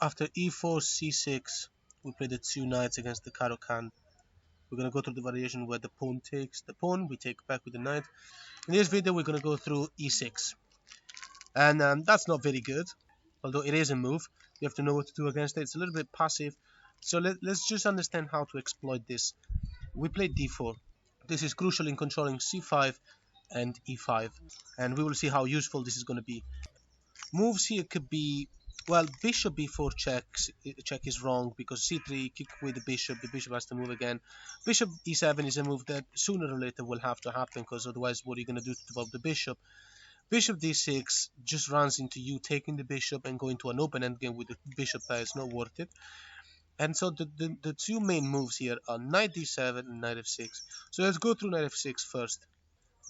After e4, c6, we play the two knights against the Caro-Kann. We're going to go through the variation where the pawn takes the pawn, we take back with the knight. In this video, we're going to go through e6. And that's not very good, although it is a move. You have to know what to do against it. It's a little bit passive. So let's just understand how to exploit this. We played d4. This is crucial in controlling c5 and e5. And we will see how useful this is going to be. Moves here could be, well, bishop b4 check is wrong because c3 kick away the bishop has to move again. Bishop e7 is a move that sooner or later will have to happen, because otherwise what are you going to do to develop the bishop? Bishop d6 just runs into you taking the bishop and going to an open endgame with the bishop pair. It's not worth it. And so the two main moves here are knight d7 and knight f6. So let's go through knight f6 first.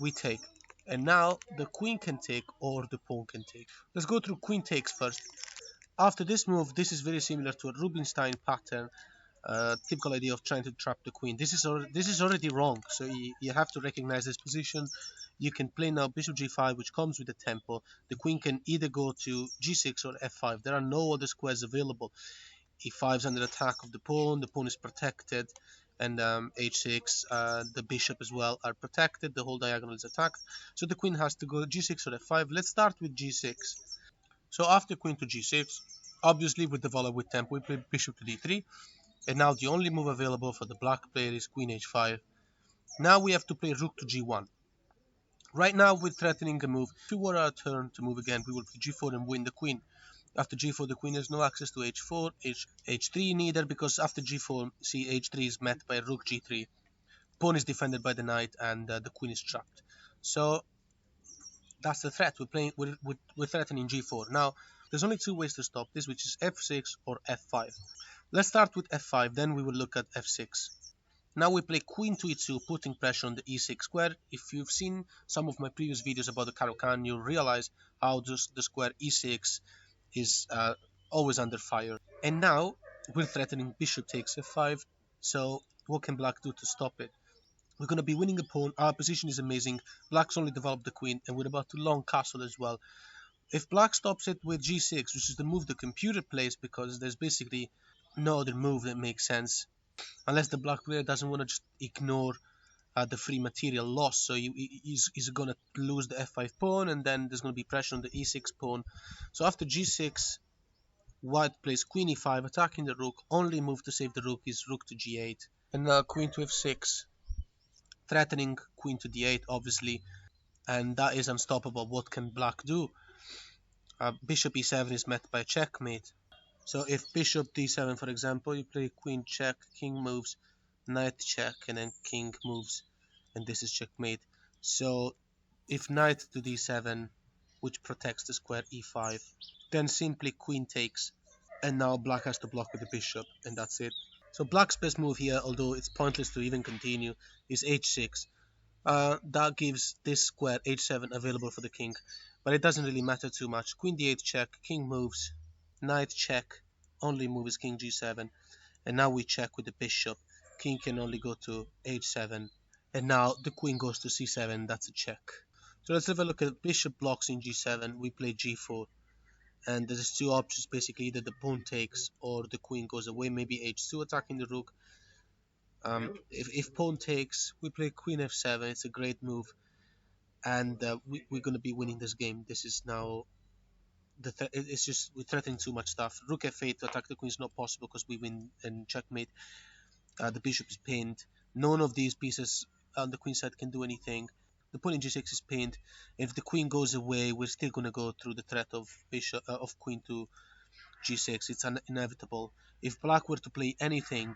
We take. And now the queen can take or the pawn can take. Let's go through queen takes first. After this move, this is very similar to a Rubinstein pattern, typical idea of trying to trap the queen. This is already wrong, so you have to recognize this position. You can play now bishop g5, which comes with the tempo. The queen can either go to g6 or f5. There are no other squares available. e5 is under attack of the pawn is protected, and h6, the bishop as well are protected, the whole diagonal is attacked, so the queen has to go g6 or f5. Let's start with g6. So after queen to g6, obviously we develop with tempo, we play bishop to d3, and now the only move available for the black player is queen h5. Now we have to play rook to g1. Right now we're threatening a move. If it were our turn to move again, we will play g4 and win the queen. After g4, the queen has no access to h4, h3 neither, because after g4, see, h3 is met by rook g3. Pawn is defended by the knight, and the queen is trapped. So that's the threat. We're threatening g4. Now, there's only two ways to stop this, which is f6 or f5. Let's start with f5, then we will look at f6. Now we play queen to e2, putting pressure on the e6 square. If you've seen some of my previous videos about the Caro-Kann, you'll realize how the square e6 is always under fire. And now we're threatening bishop takes f5. So what can black do to stop it? We're going to be winning a pawn. Our position is amazing. Black's only developed the queen, and we're about to long castle as well. If black stops it with g6, which is the move the computer plays, because there's basically no other move that makes sense, unless the black player doesn't want to just ignore the free material loss. So he's going to lose the f5 pawn, and then there's going to be pressure on the e6 pawn. So after g6, white plays queen e5, attacking the rook. Only move to save the rook is rook to g8. And now queen to f6, threatening queen to d8, obviously. And that is unstoppable. What can black do? Bishop e7 is met by checkmate. So if bishop d7, for example, you play queen check, king moves, knight check, and then king moves, and this is checkmate. So if knight to d7, which protects the square e5, then simply queen takes, and now black has to block with the bishop, and that's it. So black's best move here, although it's pointless to even continue, is h6. That gives this square h7 available for the king, but it doesn't really matter too much. Queen d8 check, king moves, knight check, only move is king g7, and now we check with the bishop. King can only go to h7, and now the queen goes to c7. That's a check. So let's have a look at bishop blocks in g7. We play g4, and there's two options basically: either the pawn takes or the queen goes away, maybe h2 attacking the rook. If pawn takes, we play queen f7. It's a great move, and we're going to be winning this game. This is now it's just we're threatening too much stuff. Rook f8 to attack the queen is not possible because we win and checkmate. The bishop is pinned. None of these pieces on the queen side can do anything. The pawn in g6 is pinned. If the queen goes away, we're still going to go through the threat of bishop of queen to g6. It's inevitable. If black were to play anything,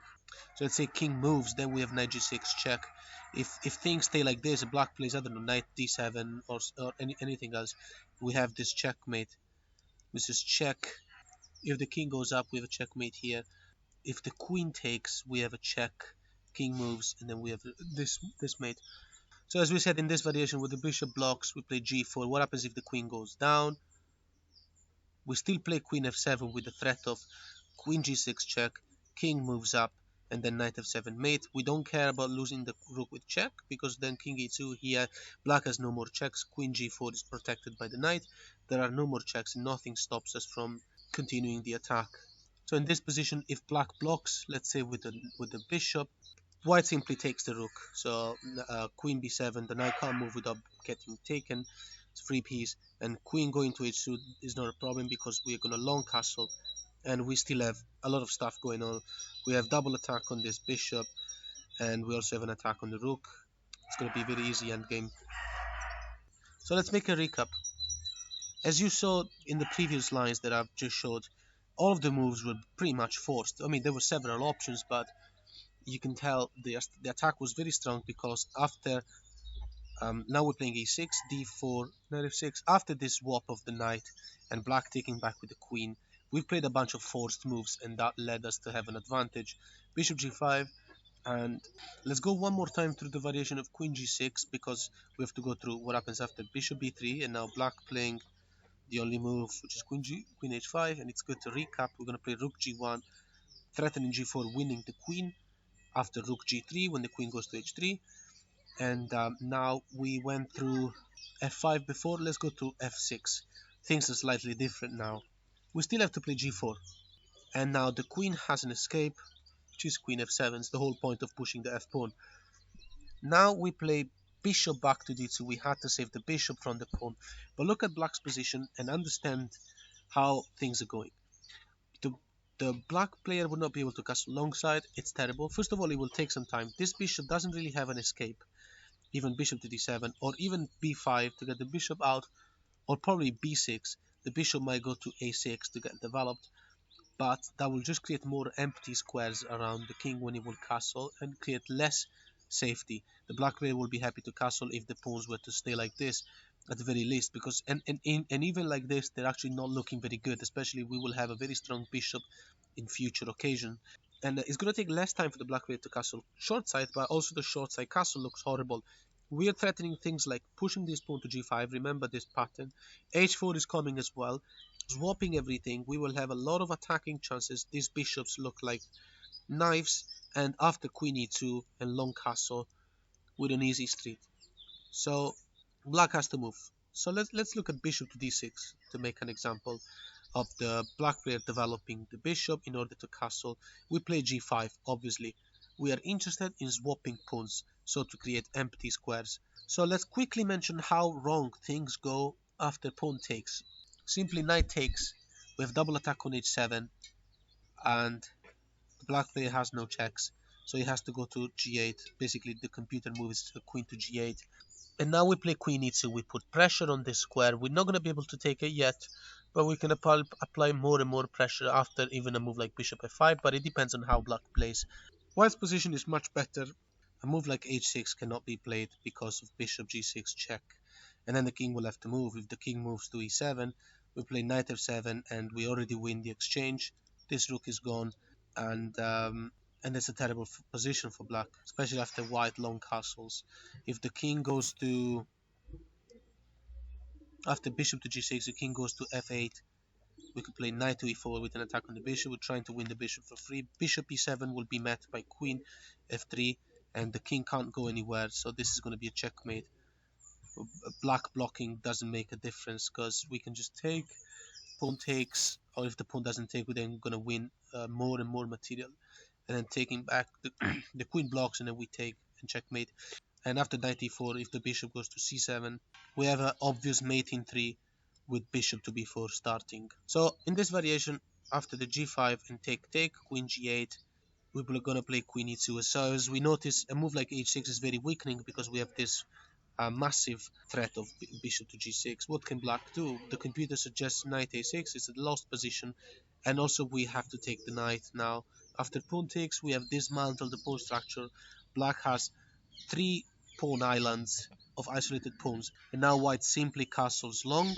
so let's say king moves, then we have knight g6 check. If things stay like this, black plays, I don't know, knight d7 or anything else, we have this checkmate. This is check. If the king goes up, we have a checkmate here. If the queen takes, we have a check. King moves, and then we have this mate. So as we said in this variation, with the bishop blocks, we play g4. What happens if the queen goes down? We still play queen f7 with the threat of queen g6 check, king moves up, and then knight f7 mate. We don't care about losing the rook with check, because then king e2 here, black has no more checks. Queen g4 is protected by the knight. There are no more checks, and nothing stops us from continuing the attack. So in this position, if black blocks, let's say with the bishop, white simply takes the rook. So queen b7, the knight can't move without getting taken. It's free piece, and queen going to h2 is not a problem because we're going to long castle, and we still have a lot of stuff going on. We have double attack on this bishop, and we also have an attack on the rook. It's going to be very easy endgame. So let's make a recap. As you saw in the previous lines that I've just showed, all of the moves were pretty much forced. I mean, there were several options, but you can tell the attack was very strong because after now we're playing e6, d4, knight f6. After this swap of the knight and black taking back with the queen, we played a bunch of forced moves, and that led us to have an advantage. Bishop g5, and let's go one more time through the variation of queen g6 because we have to go through what happens after bishop b3, and now black playing the only move, which is queen h5, and it's good to recap. We're going to play rook g1, threatening g4, winning the queen after rook g3 when the queen goes to h3. And now we went through f5 before. Let's go to f6. Things are slightly different now. We still have to play g4, and now the queen has an escape, which is queen f7. It's the whole point of pushing the f pawn. Now we play bishop back to d2. We had to save the bishop from the pawn, but look at black's position and understand how things are going. The black player will not be able to castle alongside. It's terrible. First of all, it will take some time. This bishop doesn't really have an escape. Even bishop to d7 or even b5 to get the bishop out, or probably b6. The bishop might go to a6 to get developed, but that will just create more empty squares around the king when he will castle and create less safety. The black player will be happy to castle if the pawns were to stay like this at the very least, because and even like this they're actually not looking very good, especially we will have a very strong bishop in future occasion. And it's going to take less time for the black player to castle short side, but also the short side castle looks horrible. We are threatening things like pushing this pawn to g5, remember this pattern. h4 is coming as well, swapping everything. We will have a lot of attacking chances. These bishops look like knives, and after queen e2 and long castle with an easy street. So black has to move. So let's look at bishop to d6 to make an example of the black player developing the bishop in order to castle. We play g5, obviously. We are interested in swapping pawns, so to create empty squares. So let's quickly mention how wrong things go after pawn takes. Simply knight takes, we have double attack on h7, and the black player has no checks, so he has to go to g8. Basically the computer moves the queen to g8. And now we play queen e2. We put pressure on this square. We're not going to be able to take it yet, but we can apply more and more pressure after even a move like bishop f5, but it depends on how black plays. White's position is much better. A move like h6 cannot be played because of bishop g6 check, and then the king will have to move. If the king moves to e7, we play knight f7, and we already win the exchange. This rook is gone, and it's a terrible position for black, especially after white long castles. If the king goes to, after bishop to g6, the king goes to f8, we could play knight to e4 with an attack on the bishop. We're trying to win the bishop for free. Bishop e7 will be met by queen f3, and the king can't go anywhere, so this is going to be a checkmate. Black blocking doesn't make a difference because we can just take, pawn takes, or if the pawn doesn't take, we're then going to win more and more material. And then taking back the queen blocks, and then we take and checkmate. And after knight e4, if the bishop goes to c7, we have an obvious mate in 3 with bishop to b4 starting. So in this variation, after the g5 and take, queen g8, we're going to play queen e2. So as we notice, a move like h6 is very weakening because we have this massive threat of bishop to g6. What can black do? The computer suggests knight a6. It's a lost position, and also we have to take the knight now. After pawn takes, we have dismantled the pawn structure. Black has 3 pawn islands of isolated pawns, and now white simply castles long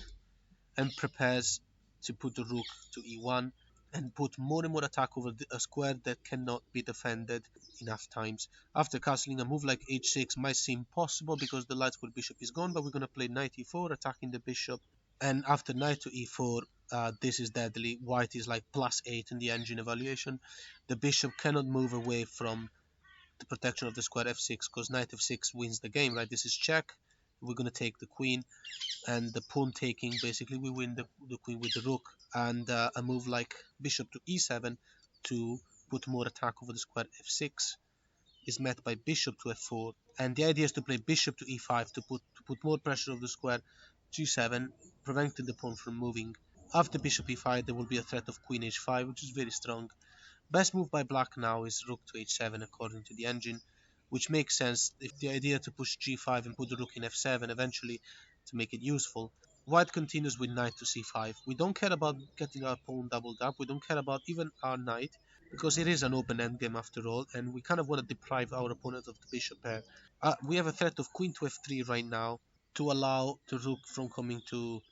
and prepares to put the rook to e1 and put more and more attack over a square that cannot be defended enough times. After castling, a move like h6 might seem possible because the light square bishop is gone, but we're going to play knight e4, attacking the bishop. And after knight to e4, this is deadly. White is like +8 in the engine evaluation. The bishop cannot move away from the protection of the square f6 because knight f6 wins the game, right? This is check, we're going to take the queen, and the pawn taking, basically we win the queen with the rook, and a move like bishop to e7 to put more attack over the square f6 is met by bishop to f4, and the idea is to play bishop to e5 to put more pressure over the square g7, preventing the pawn from moving. After bishop e5 there will be a threat of queen h5, which is very strong. Best move by black now is rook to h7 according to the engine, which makes sense if the idea to push g5 and put the rook in f7 eventually to make it useful. White continues with knight to c5. We don't care about getting our pawn doubled up, we don't care about even our knight, because it is an open endgame after all, and we kind of want to deprive our opponent of the bishop pair. We have a threat of queen to f3 right now to allow the rook from coming to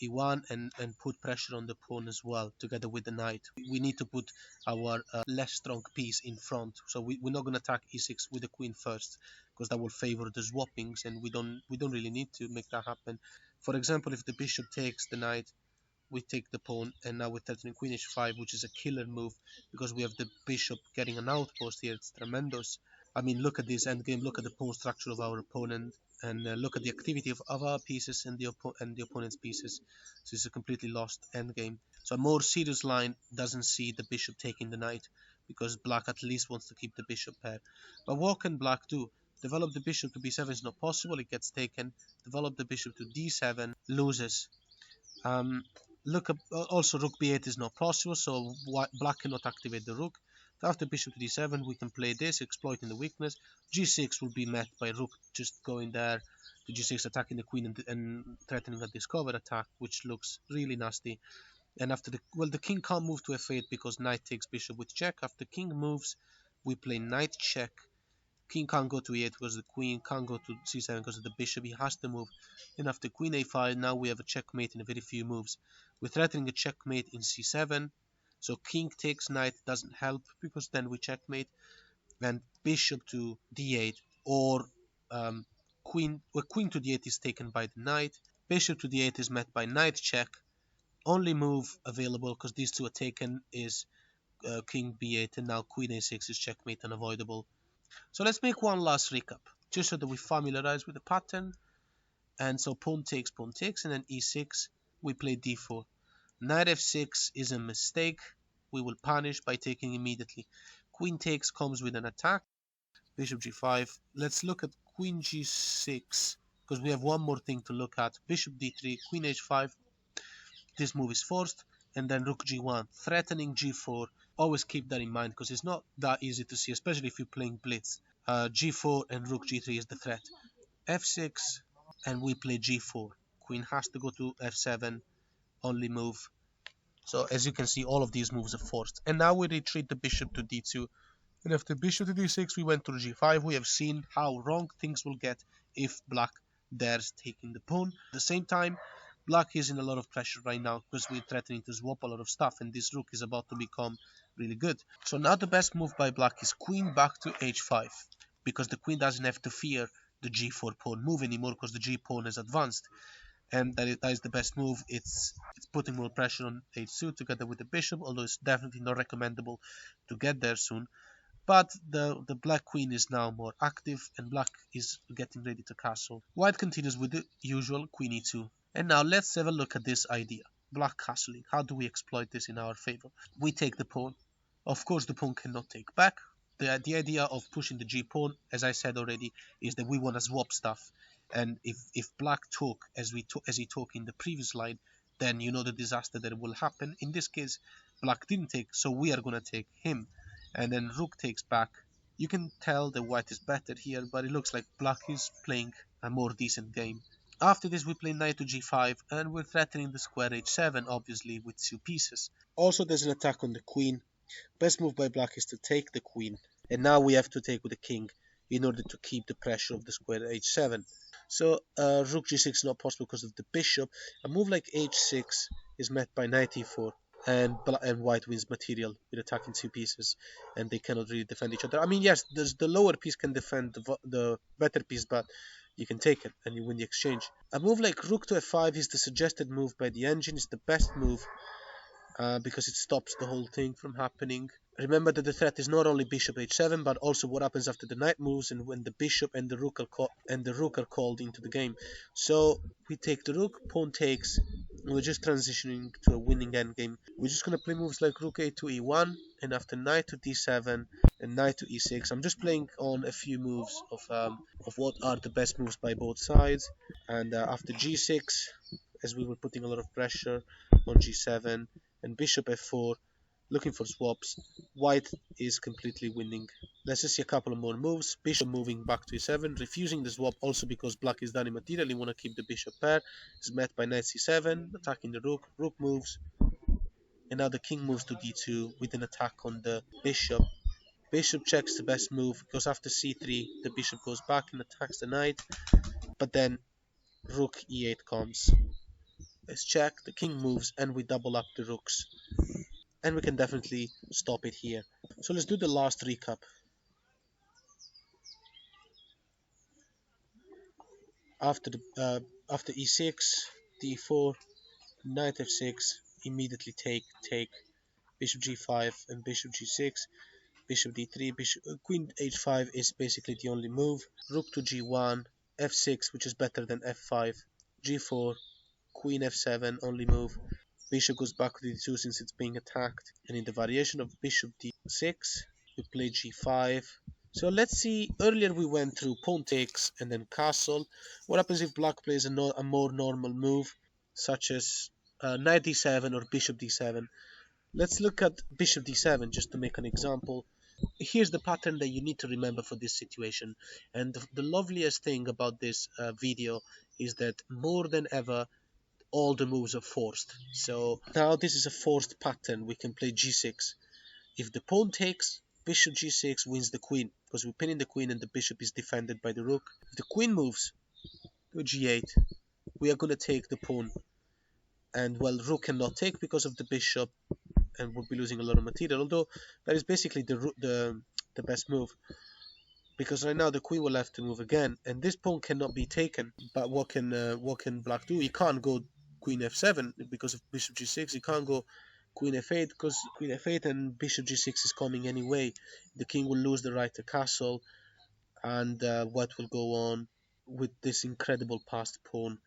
e1 and put pressure on the pawn as well, together with the knight. We need to put our less strong piece in front, so we're not going to attack e6 with the queen first, because that will favor the swappings, and we don't really need to make that happen. For example, if the bishop takes the knight, we take the pawn, and now we're threatening queen h5, which is a killer move because we have the bishop getting an outpost here. It's tremendous. I mean, look at this endgame, look at the pawn structure of our opponent, and look at the activity of our pieces and the opponent's pieces. So it's a completely lost endgame. So a more serious line doesn't see the bishop taking the knight, because black at least wants to keep the bishop pair. But what can black do? Develop the bishop to b7 is not possible, it gets taken. Develop the bishop to d7, loses. Um, Look up, also rook b8 is not possible, so black cannot activate the rook. After bishop to d7 we can play this, exploiting the weakness. g6 will be met by rook just going there to g6, attacking the queen and threatening a discover attack, which looks really nasty. And after the king can't move to f8 because knight takes bishop with check. After king moves we play knight check. King can't go to e8 because the queen can't go to c7 because of the bishop. He has to move. And after queen a5, now we have a checkmate in a very few moves. We're threatening a checkmate in c7. So king takes knight doesn't help because then we checkmate. And bishop to d8 or queen to d8 is taken by the knight. Bishop to d8 is met by knight check. Only move available because these two are taken is king b8, and now queen a6 is checkmate unavoidable. So let's make one last recap, just so that we familiarize with the pattern. And so pawn takes, and then e6, we play d4. Knight f6 is a mistake. We will punish by taking immediately. Queen takes comes with an attack. Bishop g5. Let's look at queen g6, because we have one more thing to look at. Bishop d3, queen h5. This move is forced. And then rook g1, threatening g4. Always keep that in mind, because it's not that easy to see, especially if you're playing blitz. G4 and rook g3 is the threat. f6 and we play g4. Queen has to go to f7, only move. So as you can see, all of these moves are forced. And now we retreat the bishop to d2. And after bishop to d6 we went to g5. We have seen how wrong things will get if black dares taking the pawn. At the same time, black is in a lot of pressure right now because we're threatening to swap a lot of stuff, and this rook is about to become really good. So now the best move by black is queen back to h5, because the queen doesn't have to fear the g4 pawn move anymore because the g pawn is advanced. And that is the best move. It's putting more pressure on h2 together with the bishop, although it's definitely not recommendable to get there soon. But the black queen is now more active, and black is getting ready to castle. White continues with the usual queen e2. And now let's have a look at this idea. Black castling. How do we exploit this in our favor? We take the pawn. Of course the pawn cannot take back. The idea of pushing the g pawn, as I said already, is that we want to swap stuff. And if black took as he took in the previous line, then you know the disaster that will happen. In this case, black didn't take, so we are going to take him. And then rook takes back. You can tell that white is better here, but it looks like black is playing a more decent game. After this we play knight to g5, and we're threatening the square h7, obviously, with two pieces. Also there's an attack on the queen. Best move by black is to take the queen, and now we have to take with the king in order to keep the pressure of the square h7. So rook g6 is not possible because of the bishop. A move like h6 is met by knight e4, and white wins material with attacking two pieces, and they cannot really defend each other. I mean, yes, the lower piece can defend the better piece, but you can take it and you win the exchange. A move like rook to f5 is the suggested move by the engine. It's the best move because it stops the whole thing from happening. Remember that the threat is not only bishop h7, but also what happens after the knight moves and when the bishop and the rook are called into the game. So we take the rook, pawn takes, and we're just transitioning to a winning endgame. We're just gonna play moves like rook a to e1, and after knight to d7 and knight to e6. I'm just playing on a few moves of what are the best moves by both sides. And after g6, as we were putting a lot of pressure on g7 and bishop f4, looking for swaps. White is completely winning. Let's just see a couple of more moves. Bishop moving back to e7, refusing the swap also because black is down immaterial. You want to keep the bishop pair. Is met by knight c7, attacking the rook. Rook moves, and now the king moves to d2 with an attack on the bishop. Bishop checks the best move because after c3 the bishop goes back and attacks the knight, but then rook e8 comes. Let's check, the king moves and we double up the rooks, and we can definitely stop it here. So let's do the last recap. After e6, d4, knight f6, immediately take, bishop g5 and bishop g6, bishop d3, queen h5 is basically the only move, rook to g1, f6 which is better than f5, g4, queen f7 only move, bishop goes back to d2 since it's being attacked, and in the variation of bishop d6 we play g5. So let's see, earlier we went through pawn takes and then castle. What happens if black plays a more normal move, such as knight d7 or bishop d7? Let's look at bishop d7 just to make an example. Here's the pattern that you need to remember for this situation. And the loveliest thing about this video is that more than ever, all the moves are forced. So now this is a forced pattern. We can play g6. If the pawn takes, bishop g6 wins the queen, because we're pinning the queen and the bishop is defended by the rook. If the queen moves to g8, we are going to take the pawn. And well, rook cannot take because of the bishop, and we'll be losing a lot of material. Although that is basically the best move, because right now the queen will have to move again, and this pawn cannot be taken. But what can black do? He can't go queen f7 because of bishop g6. He can't go queen f8 because queen f8 and bishop g6 is coming anyway. The king will lose the right to castle, and what will go on with this incredible passed pawn.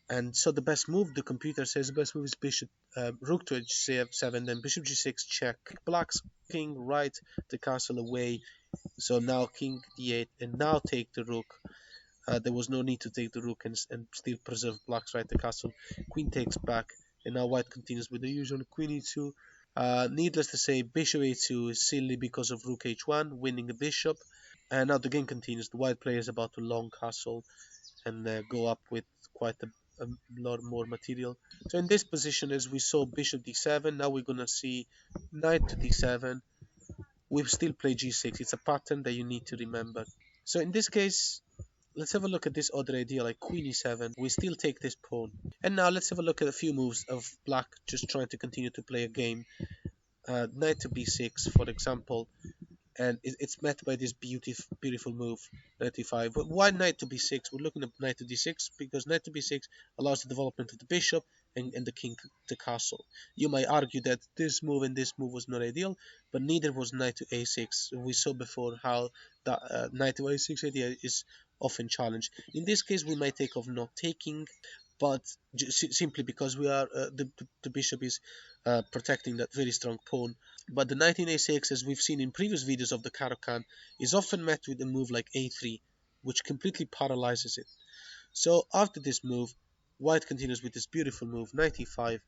And so the best move, the computer says the best move is bishop rook to h7, then bishop g6 check. Black's king right the castle away. So now king d8 and now take the rook. There was no need to take the rook and still preserve black's right to castle. Queen takes back, and now white continues with the usual queen e2. Needless to say, bishop a2 is silly because of rook h1, winning a bishop. And now the game continues. The white player is about to long castle and go up with quite a lot more material. So in this position, as we saw bishop d7, now we're gonna see knight to d7. We still play g6. It's a pattern that you need to remember. So in this case, let's have a look at this other idea like queen e7. We still take this pawn. And now let's have a look at a few moves of black just trying to continue to play a game. Knight to b6, for example, and it's met by this beautiful move, knight e5. But why knight to b6? We're looking at knight to d6 because knight to b6 allows the development of the bishop and the king to castle. You might argue that this move and this move was not ideal, but neither was knight to a6. We saw before how the knight to a6 idea is often challenged. In this case, we might take of not taking, but simply because we are the bishop is protecting that very strong pawn. But the knight in a6, as we've seen in previous videos of the Caro-Kann, is often met with a move like a3, which completely paralyzes it. So after this move, white continues with this beautiful move, knight e5,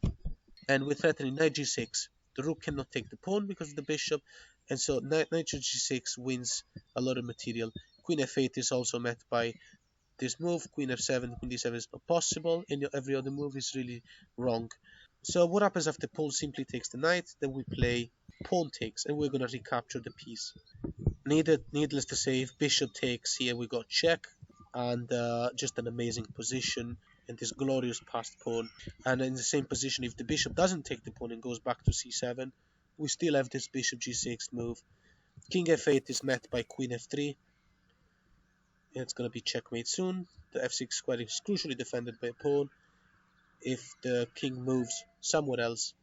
and we're threatening knight g6. The rook cannot take the pawn because of the bishop, and so knight to g6 wins a lot of material. Queen f8 is also met by this move, queen f7, queen d7 is not possible, and every other move is really wrong. So what happens after pawn simply takes the knight, then we play pawn takes, and we're going to recapture the piece. Needless to say, if bishop takes here, we got check, and just an amazing position, and this glorious passed pawn. And in the same position, if the bishop doesn't take the pawn and goes back to c7, we still have this bishop g6 move. King f8 is met by queen f3, it's going to be checkmate soon. The f6 square is crucially defended by a pawn. If the king moves somewhere else,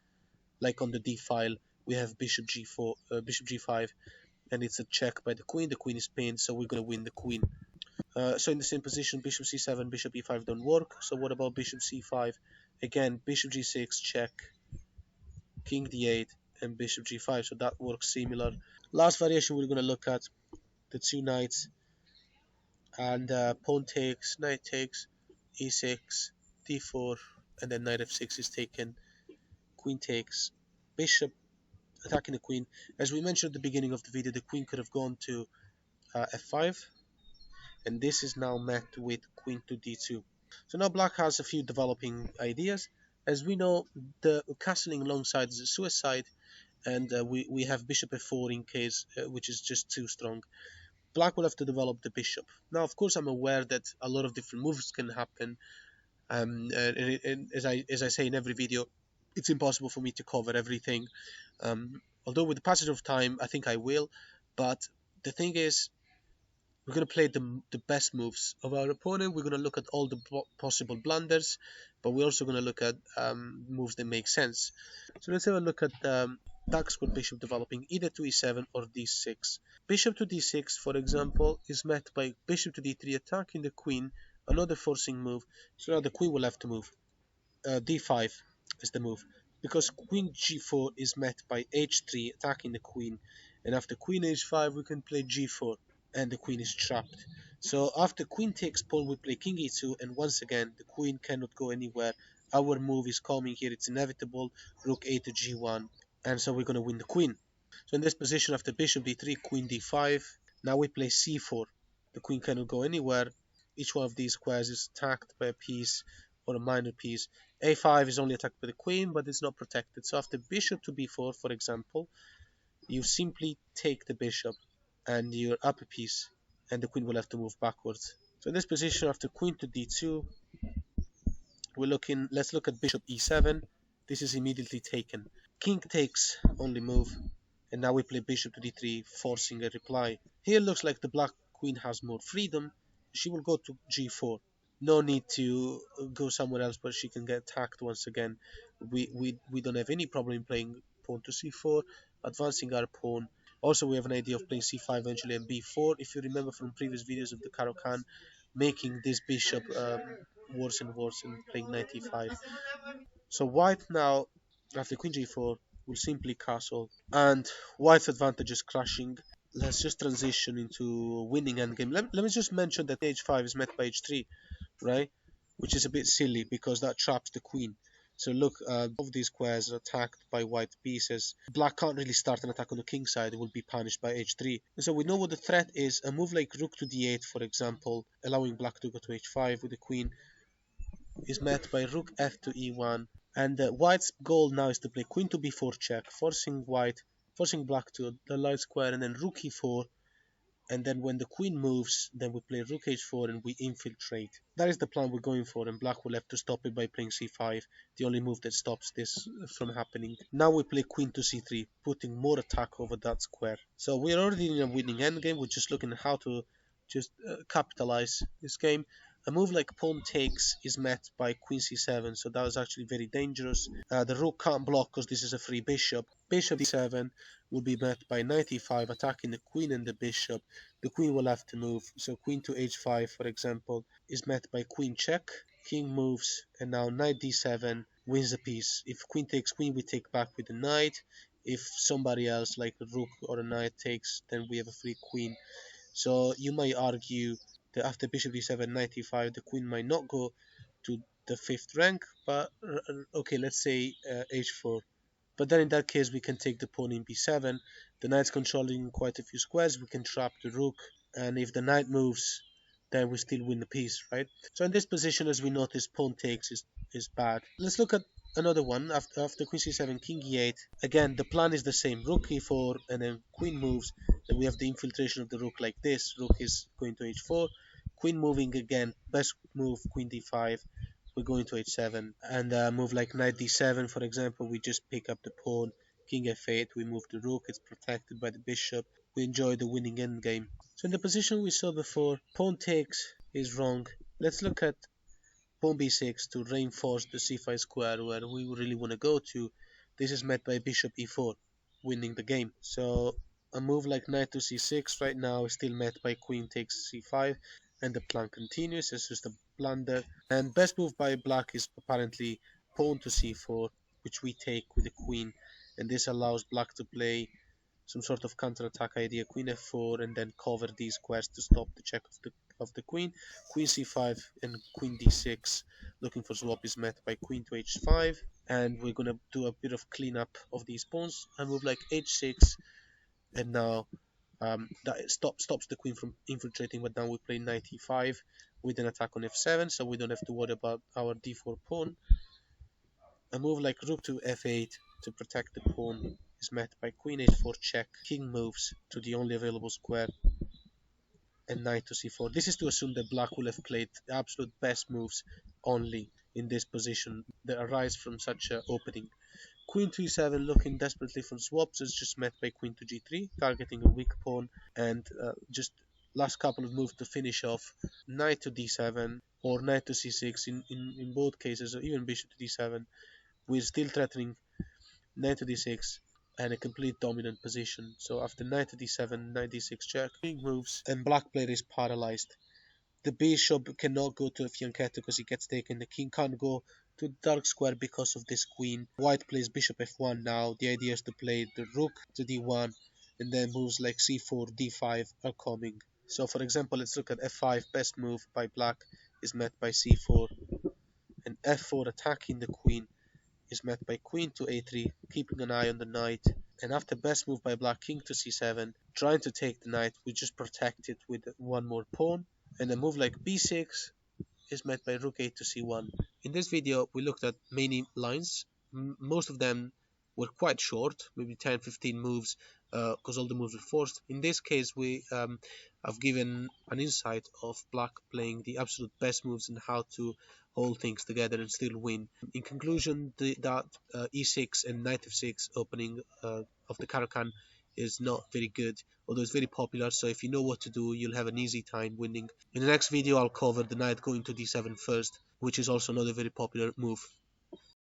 like on the d file, we have bishop g4, bishop g5, and it's a check by the queen. The queen is pinned, so we're gonna win the queen. So in the same position, bishop c7, bishop e5 don't work. So what about bishop c5? Again, bishop g6 check, king d8, and bishop g5. So that works similar. Last variation we're gonna look at the two knights, and pawn takes, knight takes, e6, d4, and then knight f6 is taken. Queen takes, bishop attacking the queen. As we mentioned at the beginning of the video, the queen could have gone to f5, and this is now met with queen to d2. So now black has a few developing ideas. As we know, the castling alongside is a suicide, and we have bishop f4 in case, which is just too strong. Black will have to develop the bishop. Now, of course, I'm aware that a lot of different moves can happen, and as I say in every video, it's impossible for me to cover everything. Although with the passage of time, I think I will. But the thing is, we're going to play the best moves of our opponent. We're going to look at all the possible blunders, but we're also going to look at moves that make sense. So let's have a look at dark square bishop developing either to e7 or d6. Bishop to d6, for example, is met by bishop to d3 attacking the queen, another forcing move. So now the queen will have to move. D5 is the move, because queen g4 is met by h3 attacking the queen, and after queen h5 we can play g4 and the queen is trapped. So after queen takes pawn we play king e2, and once again the queen cannot go anywhere. Our move is coming here, it's inevitable, rook a to g1, and so we're going to win the queen. So in this position, after bishop d3, queen d5, now we play c4. The queen cannot go anywhere. Each one of these squares is attacked by a piece or a minor piece. a5 is only attacked by the queen, but it's not protected. So after bishop to b4, for example, you simply take the bishop and you're up a piece, and the queen will have to move backwards. So in this position, after queen to d2, let's look at bishop e7. This is immediately taken. King takes, only move, and now we play bishop to d3, forcing a reply. Here looks like the black queen has more freedom. She will go to g4. No need to go somewhere else where she can get attacked once again. We don't have any problem playing pawn to c4, advancing our pawn. Also, we have an idea of playing c5 eventually and b4. If you remember from previous videos of the Caro-Kann, making this bishop worse and worse and playing knight e5. So white now, after queen g4, will simply castle, and white's advantage is crashing. Let's just transition into winning endgame. Let me just mention that h5 is met by h3, right? Which is a bit silly because that traps the queen. So look, both of these squares are attacked by white pieces. Black can't really start an attack on the king side, it will be punished by h3. And so we know what the threat is. A move like rook to d8, for example, allowing black to go to h5 with the queen, is met by rook f to e1, and white's goal now is to play queen to b4 check, forcing black to the light square, and then rook e4, and then when the queen moves, then we play rook h4 and we infiltrate. That is the plan we're going for, and black will have to stop it by playing c5, the only move that stops this from happening. Now we play queen to c3, putting more attack over that square. So we're already in a winning endgame, we're just looking at how to just capitalize this game. A move like pawn takes is met by queen c7, so that was actually very dangerous. The rook can't block because this is a free bishop. Bishop d7 will be met by knight e5, attacking the queen and the bishop. The queen will have to move, so queen to h5, for example, is met by queen check. King moves, and now knight d7 wins the piece. If queen takes queen, we take back with the knight. If somebody else, like a rook or a knight, takes, then we have a free queen. So you might argue that after bishop d7, knight e5, the queen might not go to the 5th rank, but okay, let's say h4. But then in that case, we can take the pawn in b7. The knight's controlling quite a few squares. We can trap the rook, and if the knight moves, then we still win the piece, right? So in this position, as we notice, pawn takes is bad. Let's look at another one. After queen c7, king e8. Again, the plan is the same. Rook e4, and then queen moves. Then we have the infiltration of the rook like this. Rook is going to h4. Queen moving again. Best move, queen d5. We're going to h7, and move like knight d7, for example, we just pick up the pawn. King f8, we move the rook, it's protected by the bishop. We enjoy the winning endgame. So in the position we saw before, pawn takes is wrong. Let's look at pawn b6 to reinforce the c5 square where we really want to go to. This is met by bishop e4. winning the game. So a move like knight to c6 right now is still met by queen takes c5, and the plan continues. It's just a blunder. And best move by black is apparently pawn to c4, which we take with the queen, and this allows black to play some sort of counter-attack idea, queen f4, and then cover these squares to stop the check of the queen. Queen c5 and queen d6, looking for swap, is met by queen to h5, and we're gonna do a bit of cleanup of these pawns. A move like h6, and now that stops the queen from infiltrating, but now we play knight e5 with an attack on f7, so we don't have to worry about our d4 pawn. A move like rook to f8 to protect the pawn is met by queen h4 check, king moves to the only available square, and knight to c4. This is to assume that black will have played the absolute best moves only in this position that arise from such an opening. Queen to e7, looking desperately for swaps, is just met by queen to g3, targeting a weak pawn, and just last couple of moves to finish off, knight to d7 or knight to c6. In both cases, or even bishop to d7, we're still threatening knight to d6 and a complete dominant position. So after knight to d7, knight d6 check, king moves, and black player is paralyzed. The bishop cannot go to fianchetto because he gets taken. The king can't go to the dark square because of this queen. White plays bishop f1 now. The idea is to play the rook to d1, and then moves like c4, d5 are coming. So for example, let's look at f5. Best move by black is met by c4, and f4 attacking the queen is met by queen to a3, keeping an eye on the knight. And after best move by black, king to c7, trying to take the knight, we just protect it with one more pawn. And a move like b6 is met by rook 8 to c1. In this video, we looked at many lines. Most of them were quite short, maybe 10-15 moves, because all the moves were forced. In this case, we have given an insight of black playing the absolute best moves and how to hold things together and still win. In conclusion, that e6 and knight f6 opening of the Caro-Kann is not very good, although it's very popular, so if you know what to do, you'll have an easy time winning. In the next video, I'll cover the knight going to d7 first, which is also another very popular move.